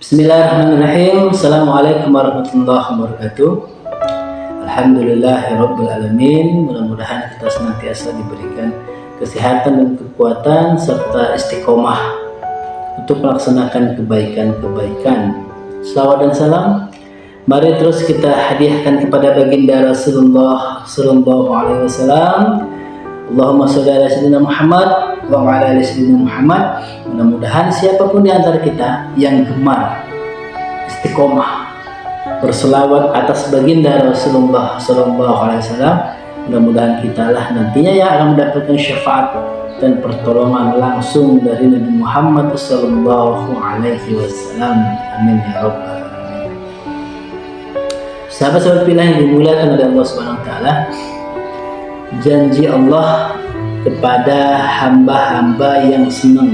Bismillahirrahmanirrahim. Assalamualaikum warahmatullahi wabarakatuh. Alhamdulillahirabbil alamin. Mudah-mudahan kita senantiasa diberikan kesehatan dan kekuatan serta istiqomah untuk melaksanakan kebaikan-kebaikan. Salawat dan salam mari terus kita hadiahkan kepada baginda Rasulullah sallallahu alaihi wasallam. Allahumma sholli ala sayyidina Muhammad wa ala ali sayyidina Muhammad. Mudah-mudahan siapapun di antara kita yang gemar istiqomah berselawat atas baginda Rasulullah sallallahu alaihi wasallam, mudah-mudahan kita lah nantinya yang akan mendapatkan syafaat dan pertolongan langsung dari Nabi Muhammad sallallahu alaihi wasallam. Amin ya rabbal alamin. Sahabat-sahabat pilihan yang dimuliakan oleh Allah Subhanahu wa taala, janji Allah kepada hamba-hamba yang senang,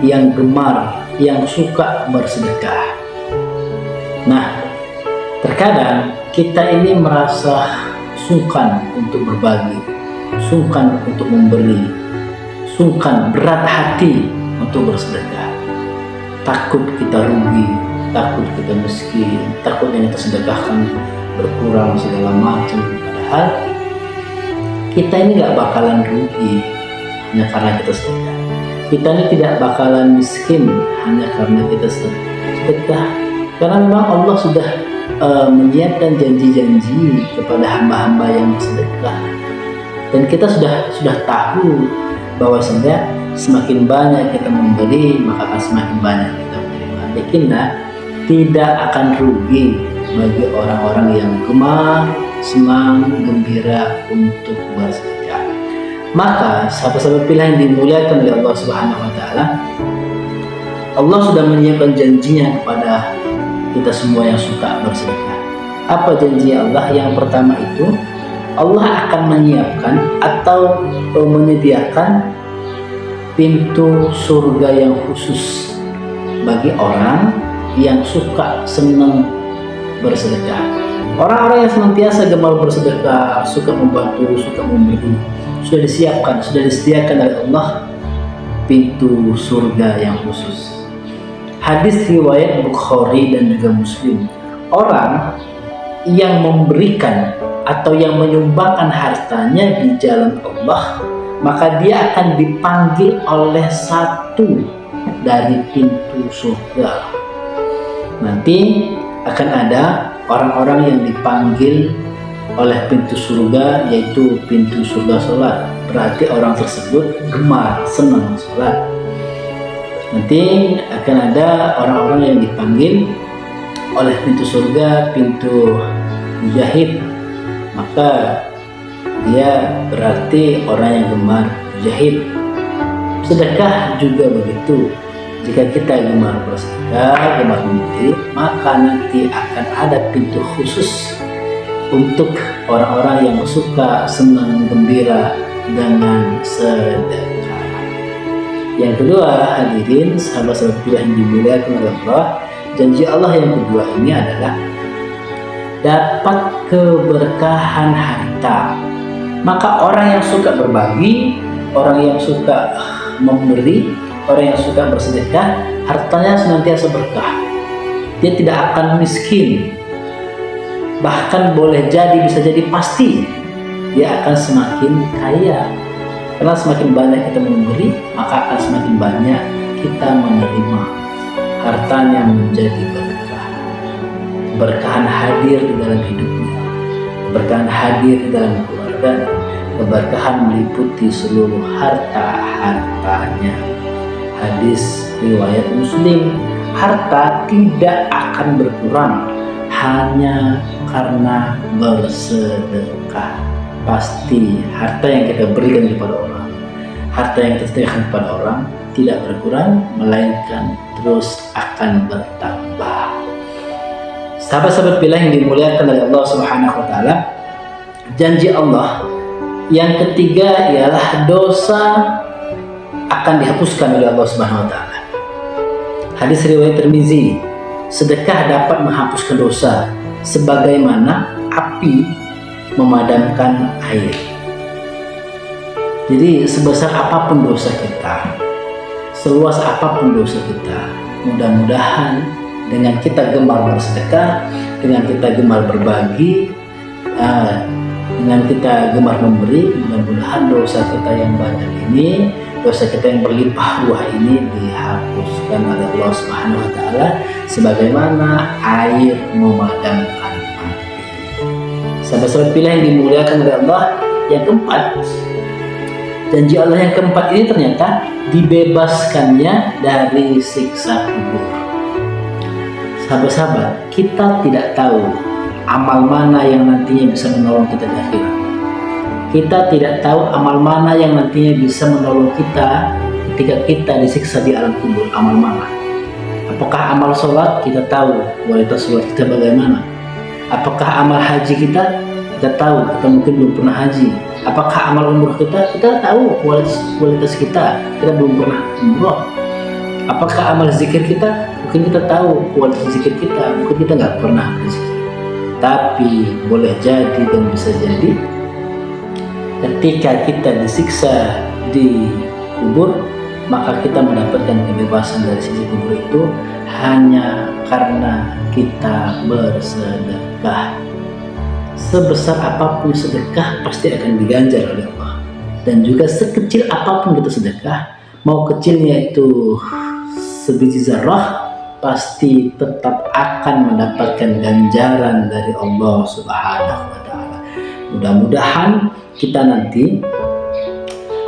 yang gemar, yang suka bersedekah. Nah, terkadang kita ini merasa sungkan untuk berbagi, sungkan untuk memberi, sungkan, berat hati untuk bersedekah. Takut kita rugi, takut kita miskin, takut yang kita sedekahkan berkurang segala macam. Padahal kita ini gak bakalan rugi hanya karena kita sedekah. Kita ini tidak bakalan miskin hanya karena kita sedekah. Karena memang Allah sudah menyiapkan janji-janji kepada hamba-hamba yang bersedekah. Dan kita sudah tahu bahwasanya semakin banyak kita memberi, maka akan semakin banyak kita menerima. Yakinlah tidak akan rugi bagi orang-orang yang gemar, senang, gembira untuk bersedekah. Maka sahabat-sahabat pilihan yang dimuliakan oleh Allah Subhanahu wa taala, Allah sudah menyiapkan janjinya kepada kita semua yang suka bersedekah. Apa janji Allah? Yang pertama itu, Allah akan menyiapkan atau menyediakan pintu surga yang khusus bagi orang yang suka senang bersedekah. Orang-orang yang senantiasa gemar bersedekah, suka membantu, suka memberi, sudah disiapkan, sudah disediakan oleh Allah pintu surga yang khusus. Hadis riwayat Bukhari dan juga Muslim. Orang yang memberikan atau yang menyumbangkan hartanya di jalan Allah, maka dia akan dipanggil oleh satu dari pintu surga. Nanti akan ada orang-orang yang dipanggil oleh pintu surga, yaitu pintu surga sholat. Berarti orang tersebut gemar, senang sholat. Nanti akan ada orang-orang yang dipanggil oleh pintu surga, pintu mujahid. Maka dia berarti orang yang gemar mujahid. Sedekah juga begitu. Jika kita gemar bersedekah, gemar memberi, maka nanti akan ada pintu khusus untuk orang-orang yang suka senang gembira dengan sedekah. Yang kedua, hadirin sahabat-sahabat yang dimuliakan oleh Allah, janji Allah yang kedua ini adalah dapat keberkahan harta. Maka orang yang suka berbagi, orang yang suka memberi, orang yang suka bersedekah, hartanya senantiasa berkah. Dia tidak akan miskin. Bahkan boleh jadi, bisa jadi pasti dia akan semakin kaya. Karena semakin banyak kita memberi, maka akan semakin banyak kita menerima. Hartanya menjadi berkah. Keberkahan hadir di dalam hidupnya, keberkahan hadir di dalam keluarga, keberkahan meliputi seluruh harta-hartanya. Hadis riwayat Muslim, harta tidak akan berkurang hanya karena bersedekah. Pasti harta yang kita berikan kepada orang, harta yang kita sedekahkan kepada orang tidak berkurang, melainkan terus akan bertambah. Sahabat-sahabat pilihan yang dimuliakan oleh Allah Subhanahu wa taala, janji Allah yang ketiga ialah dosa akan dihapuskan oleh Allah Subhanahu wa taala. Hadis riwayat Tirmizi, sedekah dapat menghapuskan dosa sebagaimana api memadamkan air. Jadi sebesar apapun dosa kita, seluas apapun dosa kita, mudah-mudahan dengan kita gemar bersedekah, dengan kita gemar berbagi, dengan kita gemar memberi, mudah-mudahan dosa kita yang banyak ini, dosa kita yang berlimpah ruah ini dihapuskan oleh Allah Subhanahu wa taala sebagaimana air memadamkan api. Sahabat-sahabat pilihan yang dimuliakan oleh Allah, yang keempat, janji Allah yang keempat ini ternyata dibebaskannya dari siksa kubur. Sahabat-sahabat, kita tidak tahu amal mana yang nantinya bisa menolong kita di akhirat. Kita tidak tahu amal mana yang nantinya bisa menolong kita ketika kita disiksa di alam kubur. Amal mana? Apakah amal sholat? Kita tahu kualitas sholat kita bagaimana. Apakah amal haji kita? Kita tahu, kita mungkin belum pernah haji. Apakah amal umroh kita? Kita tahu kualitas kita belum pernah umroh. Apakah amal zikir kita? Mungkin kita tahu kualitas zikir kita, mungkin kita nggak pernah berzikir. Tapi boleh jadi dan bisa jadi ketika kita disiksa di kubur, maka kita mendapatkan kebebasan dari sisi kubur itu hanya karena kita bersedekah. Sebesar apapun sedekah pasti akan diganjar oleh Allah. Dan juga sekecil apapun kita sedekah, mau kecilnya itu sebiji zarrah, pasti tetap akan mendapatkan ganjaran dari Allah Subhanahu wa taala. Mudah-mudahan kita nanti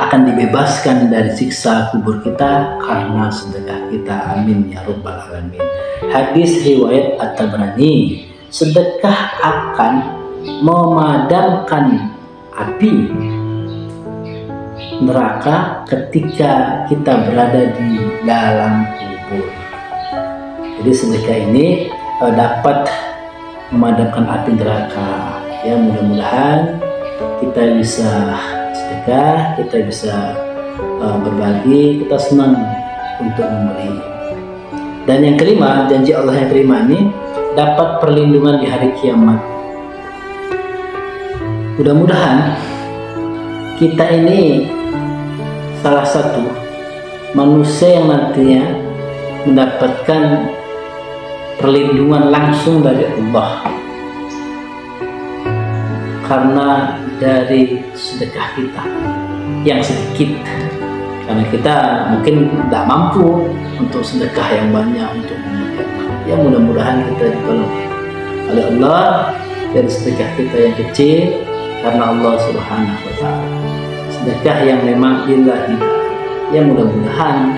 akan dibebaskan dari siksa kubur kita karena sedekah kita. Amin ya rabbal alamin. Hadis riwayat At-Tabrani, sedekah akan memadamkan api neraka ketika kita berada di dalam kubur. Jadi sedekah ini dapat memadamkan api neraka. Ya, mudah-mudahan kita bisa sedekah, kita bisa berbagi, kita senang untuk memberi. Dan yang kelima, janji Allah yang kelima ini dapat perlindungan di hari kiamat. Mudah-mudahan kita ini salah satu manusia yang nantinya mendapatkan perlindungan langsung dari Allah karena dari sedekah kita yang sedikit, karena kita mungkin tidak mampu untuk sedekah yang banyak untuk ya, mudah-mudahan kita ditolong oleh Allah dari sedekah kita yang kecil karena Allah Subhanahu wa taala, sedekah yang memang lillahi. Ya, mudah-mudahan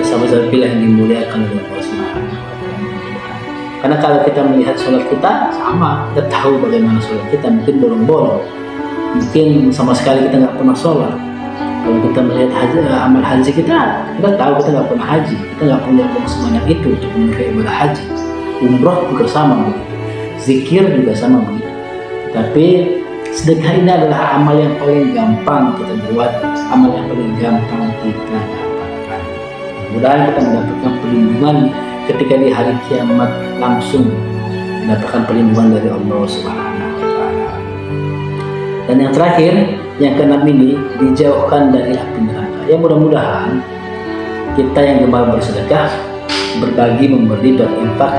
sahabat-sahabat pilihan yang dimuliakan oleh Allah Subhanahu wa taala. Karena kalau kita melihat sholat kita sama, kita tahu bagaimana sholat kita, mungkin bolong-bolong, mungkin sama sekali kita nggak pernah sholat. Kalau kita melihat amal haji kita tahu kita nggak pernah haji, kita nggak punya uang sebanyak itu untuk menunaikan ibadah haji. Umroh juga sama begitu, zikir juga sama begitu. Tapi sedekah ini adalah amal yang paling gampang kita buat, amal yang paling gampang kita dapatkan. Mudah-mudahan kita mendapatkan perlindungan ketika di hari kiamat, langsung mendapatkan perlindungan dari Allah Subhanahu wa taala. Dan yang terakhir, yang keenam ini dijauhkan dari api neraka. Ya, mudah-mudahan kita yang gemar bersedekah, berbagi, memberi, berinfak,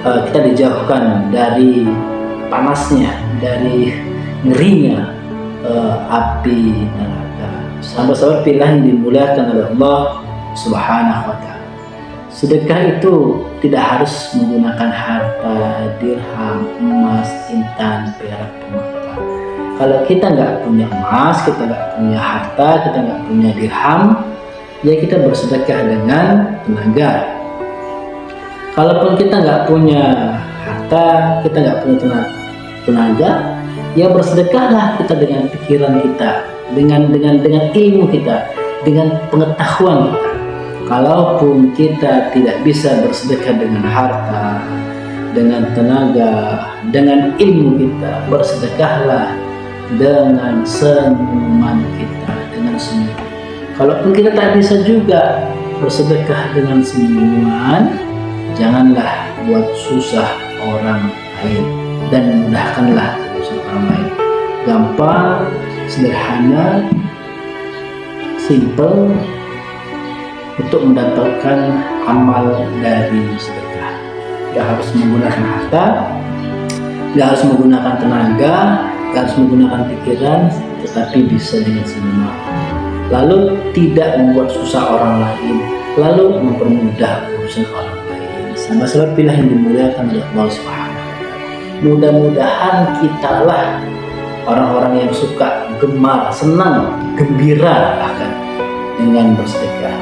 kita dijauhkan dari panasnya, dari ngerinya api neraka. Sahabat-sahabat pilihan dimuliakan oleh Allah Subhanahu wa taala. Sedekah itu tidak harus menggunakan harta, dirham, emas, intan, perak, permata. Kalau kita nggak punya emas, kita nggak punya harta, kita nggak punya dirham, ya kita bersedekah dengan tenaga. Kalaupun kita nggak punya harta, kita nggak punya tenaga, ya bersedekahlah kita dengan pikiran kita, dengan ilmu kita, dengan pengetahuan kita. Kalaupun kita tidak bisa bersedekah dengan harta, dengan tenaga, dengan ilmu kita, bersedekahlah dengan senyuman kita, dengan senyum. Kalaupun kita tak bisa juga bersedekah dengan senyuman, janganlah buat susah orang lain dan mudahkanlah urusan orang lain. Gampang, sederhana, simple untuk mendapatkan amal dari sedekah. Gak harus menggunakan harta, gak harus menggunakan tenaga, gak harus menggunakan pikiran, tetapi bisa dengan senyuman. Lalu tidak membuat susah orang lain, lalu mempermudah urusan orang lain. Sahabat-sahabat pilih yang dimuliakan oleh Allah Subhanahu wa Ta'ala. Mudah-mudahan kitalah orang-orang yang suka, gemar, senang, gembira bahkan dengan bersedekah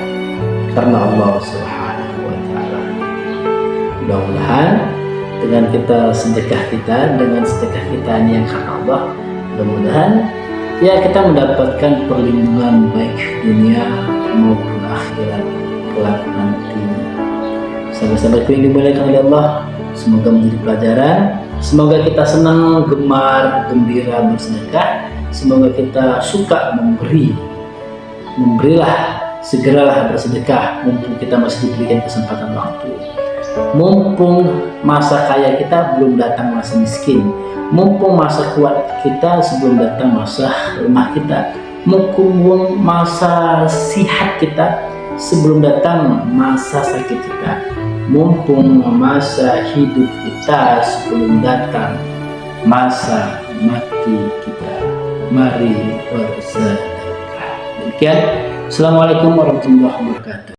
karena Allah Subhanahu wa Ta'ala. Mudah-mudahan dengan kita sedekah kita, dengan sedekah kita ini yang karena Allah, mudah-mudahan ya kita mendapatkan perlindungan baik dunia maupun akhirat kelak nanti. Sahabat-sahabatku yang dimuliakan oleh Allah, semoga menjadi pelajaran. Semoga kita senang, gemar, gembira bersedekah. Semoga kita suka memberi. Memberilah, segeralah bersedekah mumpung kita masih diberikan kesempatan waktu. Mumpung masa kaya kita belum datang masa miskin. Mumpung masa kuat kita sebelum datang masa lemah kita. Mumpung masa sihat kita sebelum datang masa sakit kita. Mumpung masa hidup kita sebelum datang masa mati kita. Mari bersedekah. Demikian. Assalamualaikum warahmatullahi wabarakatuh.